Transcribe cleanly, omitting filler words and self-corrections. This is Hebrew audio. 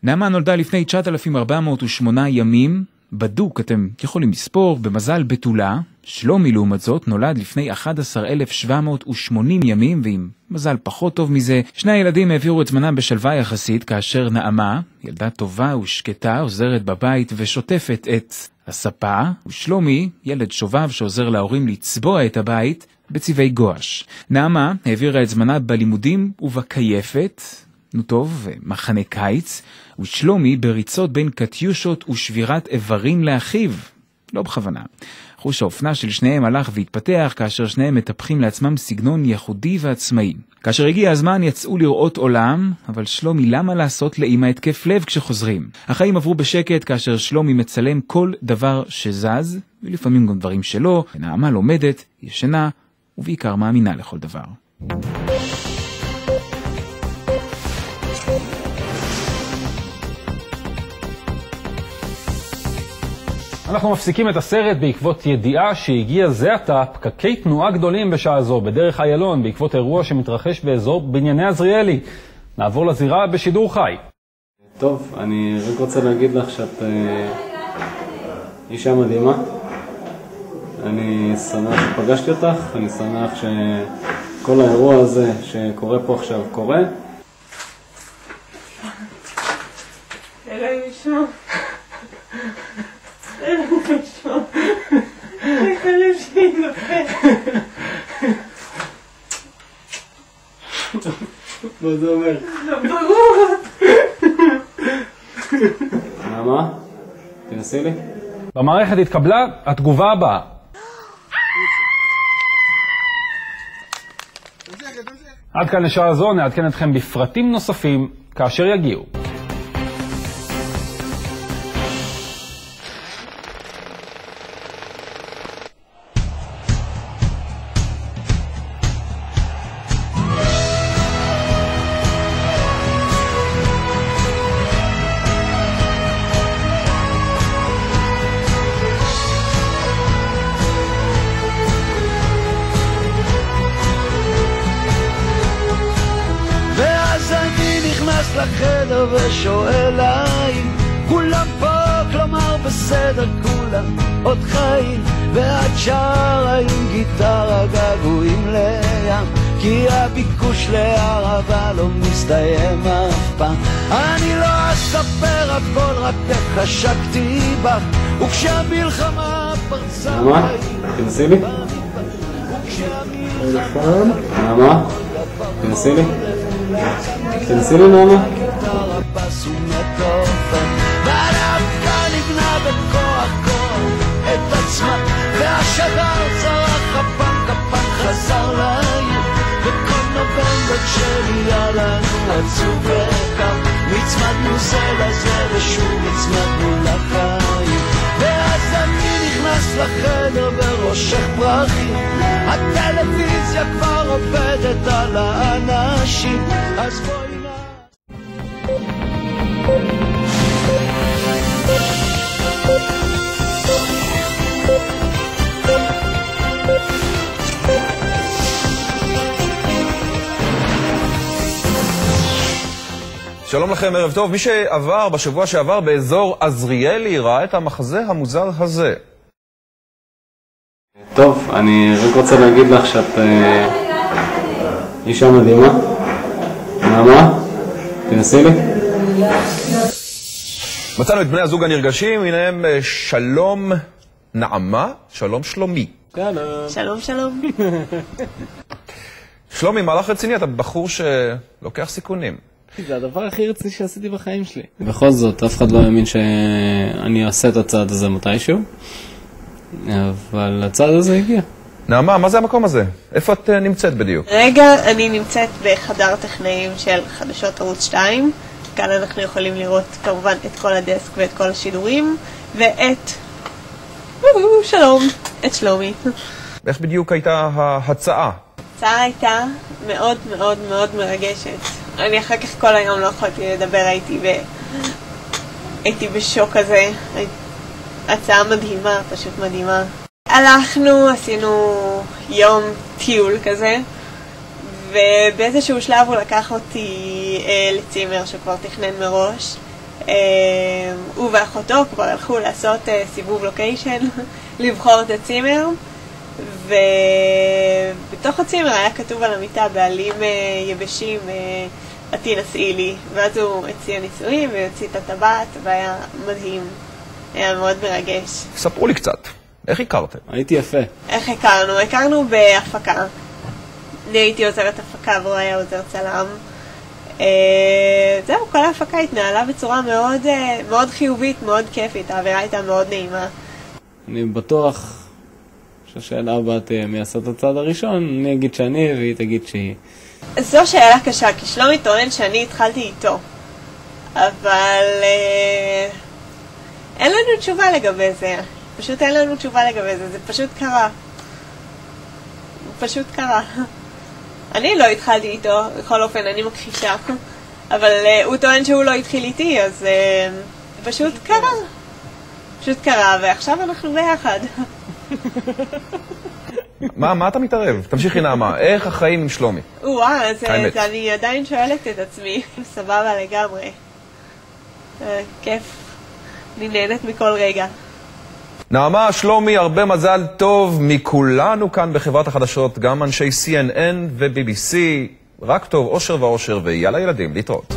נעמה נולדה לפני 9,408 ימים, בדוק אתם יכולים לספור, במזל בתולה. שלומי לעומת זאת נולד לפני 11,780 ימים, ועם מזל פחות טוב מזה. שני הילדים העבירו את זמנם בשלווה יחסית, כאשר נעמה, ילדה טובה ושקטה, עוזרת בבית ושוטפת את הספה, ושלומי, ילד שובב שעוזר להורים לצבוע את הבית בצבעי גואש. נעמה העבירה את זמנה בלימודים ובקייפת, מחנה קיץ, ושלומי בריצות בין קטיושות ושבירת איברים לאחיו, לא בכוונה. חוש האופנה של שניהם הלך והתפתח, כאשר שניהם מטפחים לעצמם סגנון ייחודי ועצמאי. כאשר הגיע הזמן יצאו לראות עולם, אבל שלומי למה לעשות לאמא התקף לב כשחוזרים? החיים עברו בשקט, כאשר שלומי מצלם כל דבר שזז, ולפעמים גם דברים שלו, ונעמה לומדת, ישנה, ובעיקר מאמינה לכל דבר. אנחנו מפסיקים את הסרט בעקבות ידיעה שהגיע זה עתה פקקי תנועה גדולים בשעה זו בדרך איילון בעקבות אירוע שמתרחש באזור בנייני עזריאלי. נעבור לזירה בשידור חי. טוב, אני רק רוצה להגיד לך שאת אישה מדהימה. אני שמח שפגשתי אותך, אני שמח שכל האירוע הזה שקורה פה עכשיו קורה. אלוהים ישמור. זה קרב שלי נופל. מה זה אומר? ברור. נעמה, תנסי לי. במערכת התקבלה התגובה הבאה. עד כאן לשעה זו, נעדכן אתכם בפרטים נוספים כאשר יגיעו. לחדר ושואל האם כולם פה, כלומר בסדר כולם עוד חיים, ואת שרה עם גיטרה געגועים לים, כי הביקוש לערבה לא מסתיים אף פעם. אני לא אספר הכל, רק החשקתי בך, וכשהמלחמה פרצה נעמה, תנסי לי. נעמה, תנסי לי. תנסי לי נעמה. והדווקא נבנה בכוח את עצמה, והשדר צרח כפן חזר לעיר, וכל נובמבר כשהיה לנו עצוב וקר, מצמדנו זה לזה ושוב מצמדנו לחיים. ואז אני נכנס לחדר בראשך פרחים, הטלוויזיה כבר עובדת על האנשים, אז בואי שלום לכם, ערב טוב. מי שעבר בשבוע שעבר באזור עזריאלי ראה את המחזה המוזר הזה. טוב, אני רק רוצה להגיד לך שאת אישה מדהימה. נעמה, תנסי לי. מצאנו את בני הזוג הנרגשים, הנה שלום נעמה, שלום שלומי. שלום שלום. שלומי, מהלך רציני, אתה בחור שלוקח סיכונים. זה הדבר הכי רציני שעשיתי בחיים שלי. בכל זאת, אף אחד לא האמין שאני אעשה את הצעד הזה מתישהו, אבל הצעד הזה הגיע. נעמה, מה זה המקום הזה? איפה את נמצאת בדיוק? רגע, אני נמצאת בחדר טכנאים של חדשות ערוץ 2. כאן אנחנו יכולים לראות כמובן את כל הדסק ואת כל השידורים, ואת... שלום, את שלומי. איך בדיוק הייתה ההצעה? ההצעה הייתה מאוד מאוד מאוד מרגשת. אני אחר כך כל היום לא יכולתי לדבר, הייתי בשוק כזה. הצעה מדהימה, פשוט מדהימה. הלכנו, עשינו יום טיול כזה, ובאיזשהו שלב הוא לקח אותי לצימר שכבר תכנן מראש, הוא ואחותו כבר הלכו לעשות סיבוב לוקיישן, לבחור את הצימר, ובתוך הצימר היה כתוב על המיטה בעלים יבשים, עתי נשאי לי, ואז הוא הציע נישואים והוציא את הטבעת, והיה מדהים, היה מאוד מרגש. ספרו לי קצת, איך הכרתם? הייתי יפה. איך הכרנו? הכרנו בהפקה. אני הייתי עוזרת הפקה והוא היה עוזר צלם. זהו, כל ההפקה התנהלה בצורה מאוד, מאוד חיובית, מאוד כיפית, האווירה הייתה מאוד נעימה. אני בטוח שהשאלה הבאת מי עשה את הצעד הראשון, אני אגיד שאני והיא תגיד שהיא. זו שאלה קשה, כי שלומי טוען שאני התחלתי איתו, אבל אין לנו תשובה לגבי זה, פשוט אין לנו תשובה לגבי זה, זה פשוט קרה. פשוט קרה. אני לא התחלתי איתו, בכל אופן אני מכחישה, אבל הוא טוען שהוא לא התחיל איתי, אז פשוט קרה. פשוט קרה, ועכשיו אנחנו ביחד. מה אתה מתערב? תמשיכי נעמה, איך החיים עם שלומי? אז אני עדיין שואלת את עצמי, סבבה לגמרי. כיף, אני נהנית מכל רגע. נעמה, שלומי, הרבה מזל טוב מכולנו כאן בחברת החדשות, גם אנשי CNN ו-BBC, רק טוב, אושר ואושר, ויאללה ילדים, להתראות.